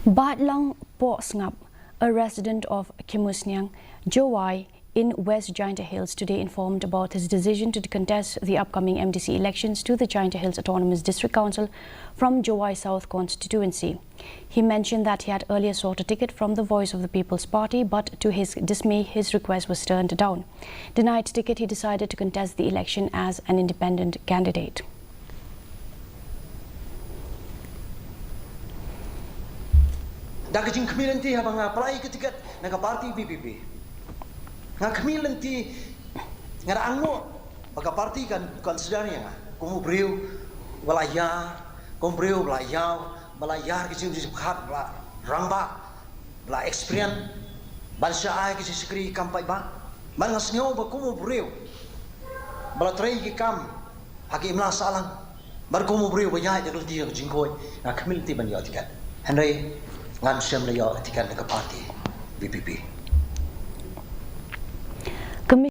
Baitlang Pohsngap, a resident of Kimusniang, Jowai in West Giant Hills, today informed about his decision to contest the upcoming MDC elections to the Giant Hills Autonomous District Council from Jowai South constituency. He mentioned that he had earlier sought a ticket from the Voice of the People's Party, but to his dismay, his request was turned down. Denied ticket, he decided to contest the election as an independent candidate. Daging community habang apply ke tiket naga parti PPP. Nga community nga angno baga parti kan sebenarnya kumu beriu walaya kumu beriu belayar ke sini khat bela ramba bela experience bangsa ai ke sekri kampai ba man ngasnyo ba kumu beriu bela trai ke kam haki imla salang bar kumu beriu ba yai de dia jingkoi nga community ban yo tiket handai ngam sem la yo tiket naga parti PPP.